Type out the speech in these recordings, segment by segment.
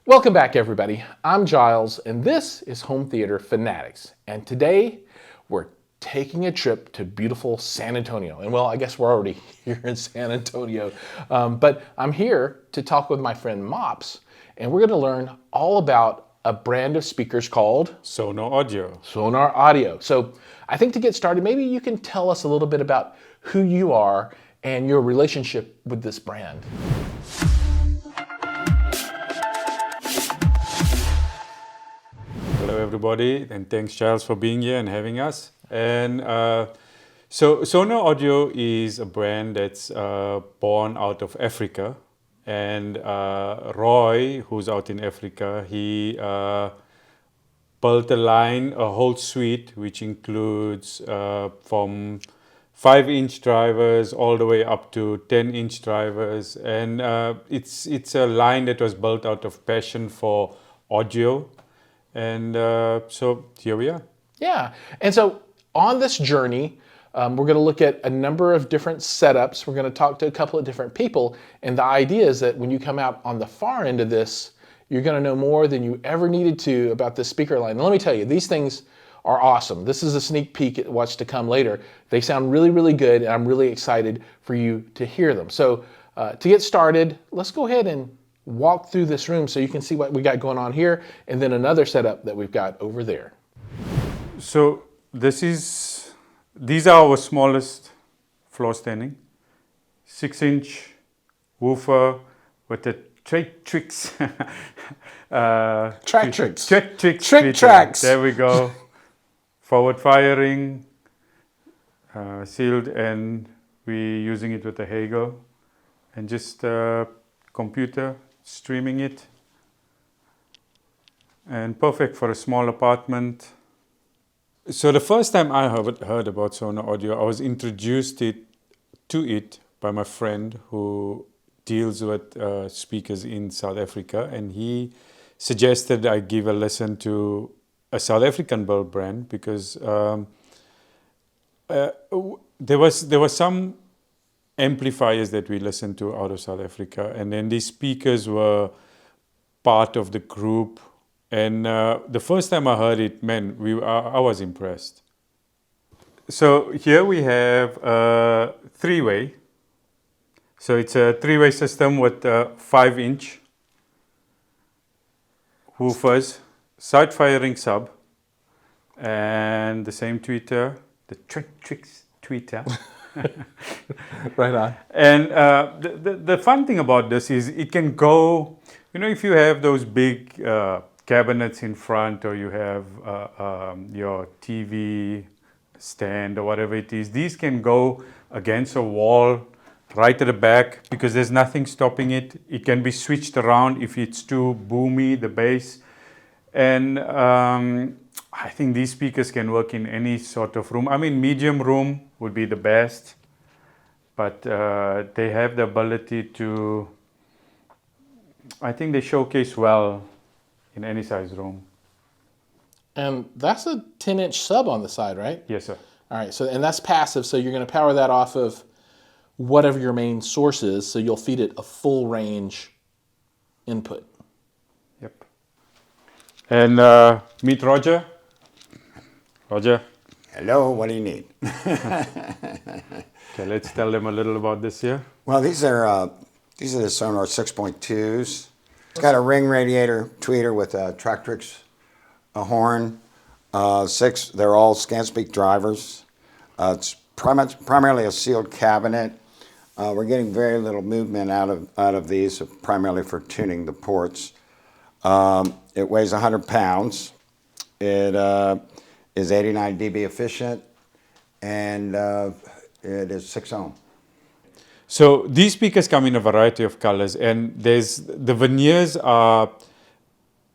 Welcome back, everybody. I'm Giles, and this is Home Theater Fanatics. And today, we're taking a trip to beautiful San Antonio. And well, I guess we're already here in San Antonio. But I'm here to talk with my friend Mops, and we're going to learn all about a brand of speakers called Sonor Audio. Sonor Audio. So I think to get started, maybe you can tell us a little bit about who you are and your relationship with this brand. Hello, everybody, and thanks, Charles, for being here and having us. And so Sonor Audio is a brand that's born out of Africa. And Roy, who's out in Africa, he built a line, a whole suite, which includes from 5-inch drivers all the way up to 10-inch drivers. And it's a line that was built out of passion for audio. And so here we are. Yeah. And so on this journey, we're going to look at a number of different setups. We're going to talk to a couple of different people. And the idea is that when you come out on the far end of this, you're going to know more than you ever needed to about this speaker line. And let me tell you, these things are awesome. This is a sneak peek at what's to come later. They sound really, really good, and I'm really excited for you to hear them. So to get started, let's go ahead and walk through this room so you can see what we got going on here, and then another setup that we've got over there. So these are our smallest floor standing, 6-inch woofer with a Tractrix. Trick tracks. There we go. Forward firing, sealed, and we're using it with a Hagel, and just computer streaming it, and perfect for a small apartment. So the first time I heard about Sonor Audio, I was introduced to it by my friend who deals with speakers in South Africa, and he suggested I give a listen to a South African built brand because there was some amplifiers that we listened to out of South Africa, and then these speakers were part of the group. And the first time I heard it, man, I was impressed. So here we have a 3-way. So it's a 3-way system with 5-inch woofers, side firing sub, and the same tweeter, the Tractrix tweeter. Right on. And the fun thing about this is it can go, if you have those big cabinets in front, or you have your TV stand or whatever it is, these can go against a wall right at the back because there's nothing stopping it. It can be switched around if it's too boomy, the bass. And I think these speakers can work in any sort of room. I mean, medium room would be the best, but they have the ability to, I think they showcase well in any size room. And that's a 10-inch sub on the side, right? Yes, sir. All right, so and that's passive, so you're going to power that off of whatever your main source is, so you'll feed it a full range input. Yep. And meet Roger. Roger. Hello, what do you need? Okay, let's tell them a little about this here. Well, these are the Sonor 6.2s. It's got a ring radiator tweeter with a Tractrix, a horn. They're all scan-speak drivers. It's primarily a sealed cabinet. We're getting very little movement out of these, primarily for tuning the ports. It weighs 100 pounds. It is 89 dB efficient, and it is 6 ohm. So these speakers come in a variety of colors, and the veneers are,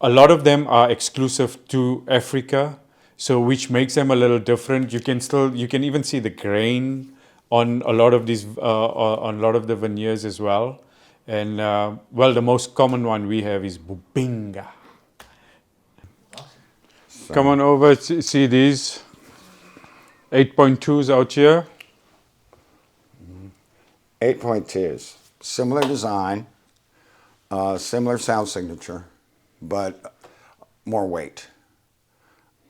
a lot of them are exclusive to Africa, so which makes them a little different. You can even see the grain on a lot of these, on a lot of the veneers as well. And well, the most common one we have is Bubinga. Come on over, see these 8.2s out here. 8.2s, similar design, similar sound signature. but more weight.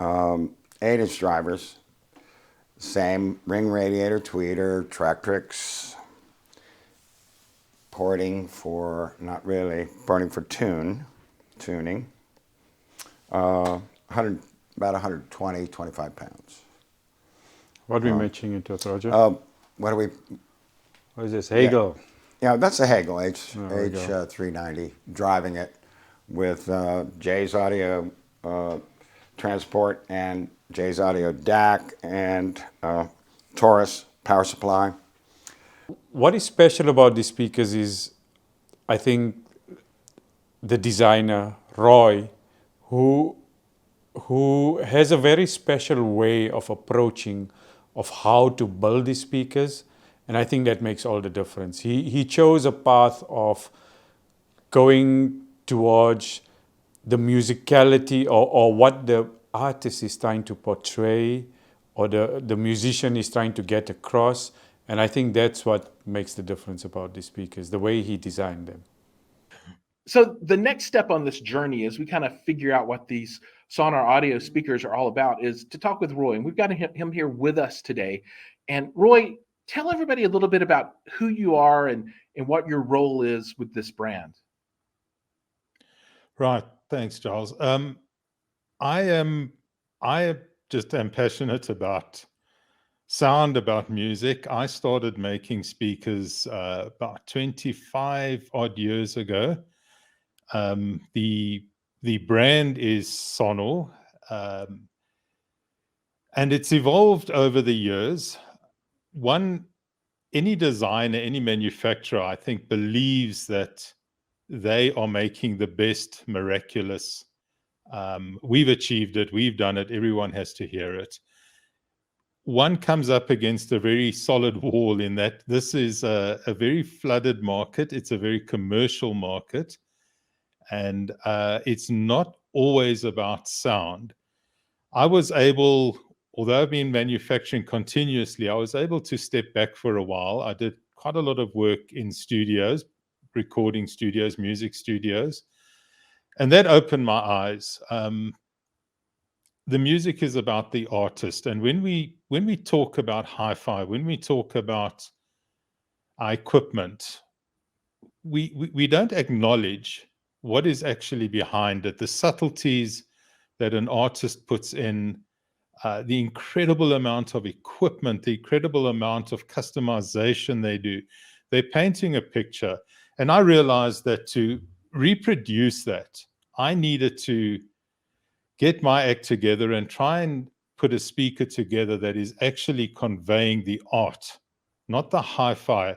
8-inch drivers, same ring radiator, tweeter, Tractrix, porting for, not really, porting for tuning. 100, about 120, 25 pounds. What are we matching into, Roger? What do we, What is this? Hagel. yeah, that's a Hagel There we go. H390, driving it with Jay's Audio transport and Jay's Audio DAC and Taurus power supply. What is special about these speakers is, I think, the designer, Roy, who has a very special way of approaching of how to build these speakers. And I think that makes all the difference. He chose a path of going towards the musicality or what the artist is trying to portray or the musician is trying to get across. And I think that's what makes the difference about these speakers, the way he designed them. So the next step on this journey as we kind of figure out what these Sonor audio speakers are all about is to talk with Roy. And we've got him here with us today. And Roy, tell everybody a little bit about who you are and what your role is with this brand. Right. Thanks, Charles. I just am passionate about sound, about music. I started making speakers about 25 odd years ago. The brand is Sonor, and it's evolved over the years. Any designer, any manufacturer, I think, believes that they are making the best miraculous. We've achieved it. We've done it. Everyone has to hear it. One comes up against a very solid wall in that this is a very flooded market. It's a very commercial market. And it's not always about sound. I was able, although I've been manufacturing continuously, I was able to step back for a while. I did quite a lot of work in studios, recording studios, music studios, and that opened my eyes. The music is about the artist, and when we talk about hi-fi, when we talk about our equipment, we don't acknowledge what is actually behind it, the subtleties that an artist puts in, the incredible amount of equipment, the incredible amount of customization they do. They're painting a picture. And I realized that to reproduce that, I needed to get my act together and try and put a speaker together that is actually conveying the art, not the hi-fi.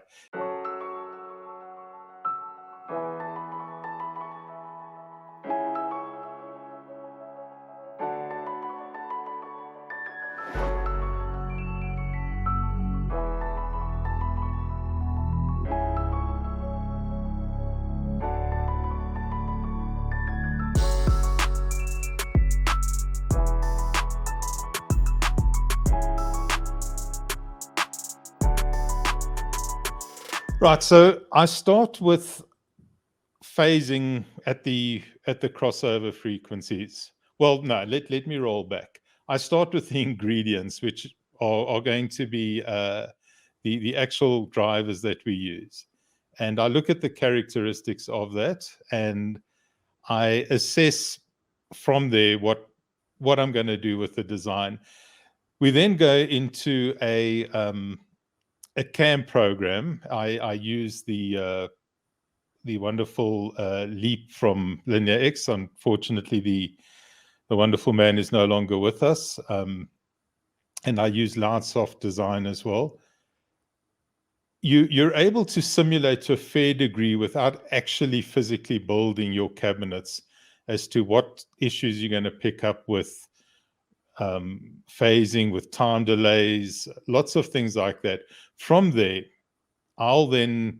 Right, so I start with phasing at the crossover frequencies. Well, no, let me roll back. I start with the ingredients, which are going to be the actual drivers that we use. And I look at the characteristics of that, and I assess from there what I'm going to do with the design. We then go into a CAM program. I use the wonderful Leap from Linear X. Unfortunately, the wonderful man is no longer with us. And I use Loudsoft Design as well. You're able to simulate to a fair degree without actually physically building your cabinets as to what issues you're going to pick up with phasing, with time delays, lots of things like that. From there, I'll then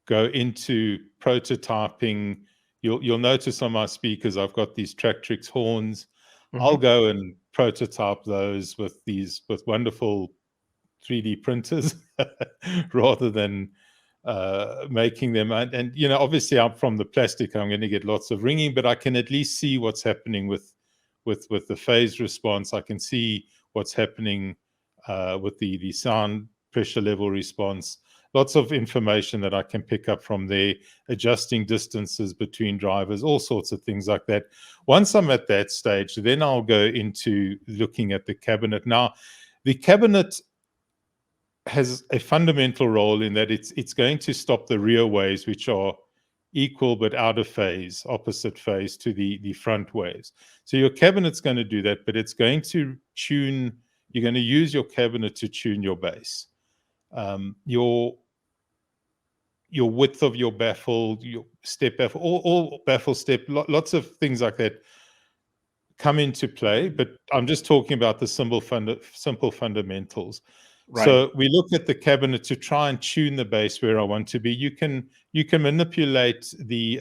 go into prototyping. You'll notice on my speakers, I've got these Tractrix horns. Mm-hmm. I'll go and prototype those with wonderful 3D printers rather than making them. And you know, obviously, I'm from the plastic. I'm going to get lots of ringing, but I can at least see what's happening with the phase response. I can see what's happening with the sound pressure level response. Lots of information that I can pick up from there, adjusting distances between drivers, all sorts of things like that. Once I'm at that stage, then I'll go into looking at the cabinet. Now, the cabinet has a fundamental role in that it's going to stop the rear waves, which are equal but out of phase, opposite phase to the front waves. So your cabinet's going to do that, but it's going to tune, you're going to use your cabinet to tune your bass. Your width of your baffle, your step baffle, all baffle step, lots of things like that come into play, but I'm just talking about the simple fundamentals. Right. So we look at the cabinet to try and tune the bass where I want to be. You can manipulate the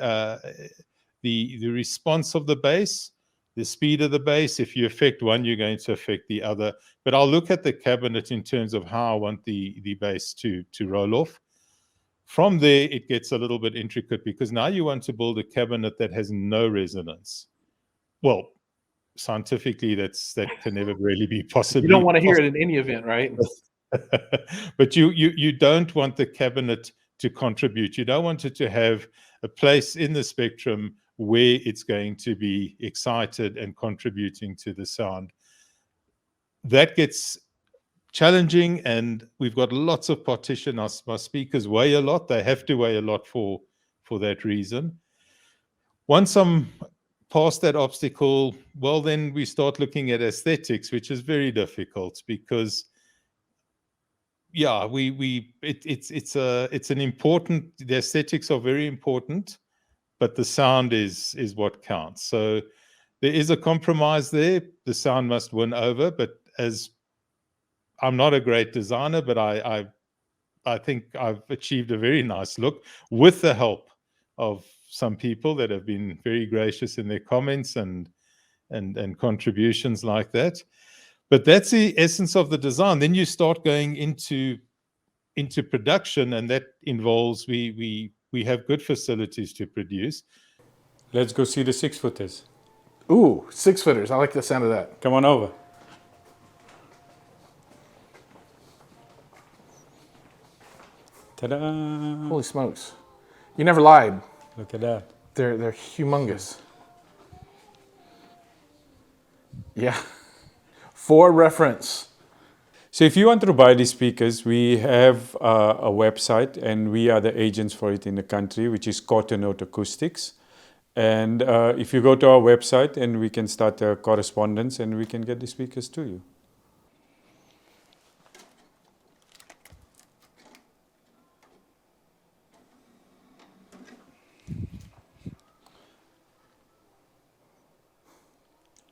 response of the bass, the speed of the bass. If you affect one, you're going to affect the other. But I'll look at the cabinet in terms of how I want the bass to roll off. From there, it gets a little bit intricate because now you want to build a cabinet that has no resonance. Well, scientifically, that can never really be possible. You don't want to hear it in any event, right? But you don't want the cabinet to contribute. You don't want it to have a place in the spectrum where it's going to be excited and contributing to the sound. That gets challenging, and we've got lots of partition. Our speakers weigh a lot. They have to weigh a lot for that reason. Once I'm past that obstacle, well, then we start looking at aesthetics, which is very difficult because, yeah, it's an important. The aesthetics are very important, but the sound is what counts. So there is a compromise there. The sound must win over. But as I'm not a great designer, but I think I've achieved a very nice look with the help of some people that have been very gracious in their comments and contributions like that. But that's the essence of the design. Then you start going into production, and that involves we have good facilities to produce. Let's go see the 6-footers. Ooh, 6-footers. I like the sound of that. Come on over. Ta-da! Holy smokes. You never lied. Look at that. They're humongous. Yeah. For reference. So if you want to buy these speakers, we have a website, and we are the agents for it in the country, which is Cotton Note Acoustics. And if you go to our website, and we can start a correspondence, and we can get the speakers to you.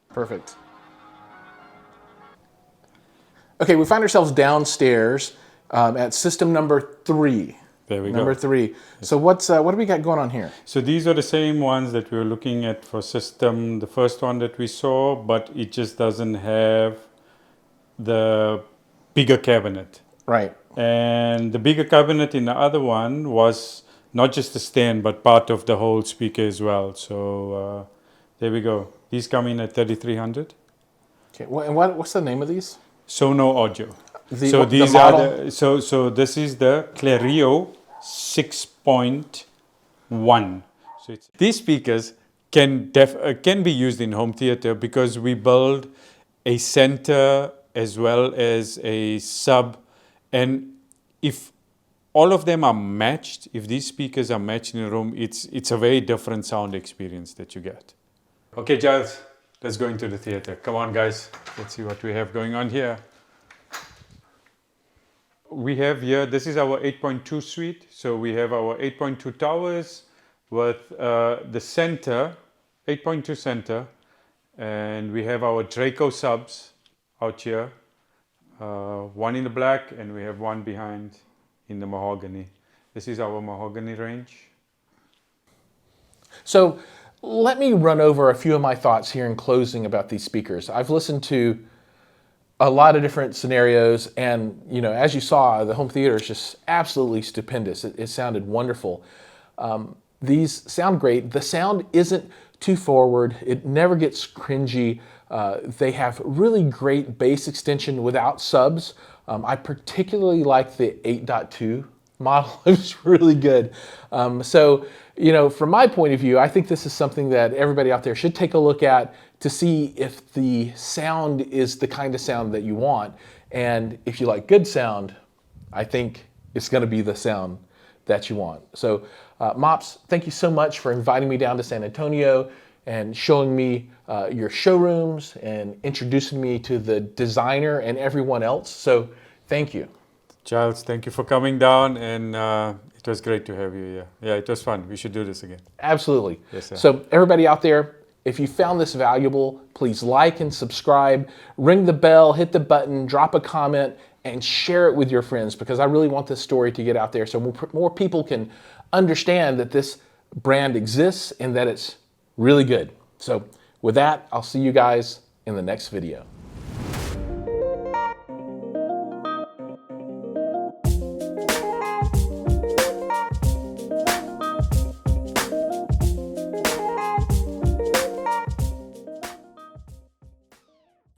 Perfect. Okay, we find ourselves downstairs at system number 3. There we Number go. 3. So what do we got going on here? So these are the same ones that we were looking at for system, the first one that we saw, but it just doesn't have the bigger cabinet. Right. And the bigger cabinet in the other one was not just the stand, but part of the whole speaker as well. So there we go. These come in at 3,300. Okay. And what's the name of these? Sonor Audio. The These model? are the, so this is the Clario 6.1. So these speakers can be used in home theater because we build a center as well as a sub, and if all of them are matched, if these speakers are matched in a room, it's a very different sound experience that you get. Okay, Giles, let's go into the theater. Come on, guys. Let's see what we have going on here. We have here, this is our 8.2 suite. So we have our 8.2 towers with the center, 8.2 center. And we have our Draco subs out here. One in the black, and we have one behind in the mahogany. This is our mahogany range. So let me run over a few of my thoughts here in closing about these speakers. I've listened to a lot of different scenarios, and as you saw, the home theater is just absolutely stupendous. It sounded wonderful. These sound great. The sound isn't too forward. It never gets cringy. They have really great bass extension without subs. I particularly like the 8.2 model. It was really good. So, from my point of view, I think this is something that everybody out there should take a look at to see if the sound is the kind of sound that you want. And if you like good sound, I think it's going to be the sound that you want. So, Mops, thank you so much for inviting me down to San Antonio and showing me your showrooms and introducing me to the designer and everyone else. So, thank you. Giles, thank you for coming down, and it was great to have you here. Yeah, it was fun. We should do this again. Absolutely. Yes, sir. So everybody out there, if you found this valuable, please like and subscribe, ring the bell, hit the button, drop a comment, and share it with your friends, because I really want this story to get out there so more people can understand that this brand exists and that it's really good. So with that, I'll see you guys in the next video.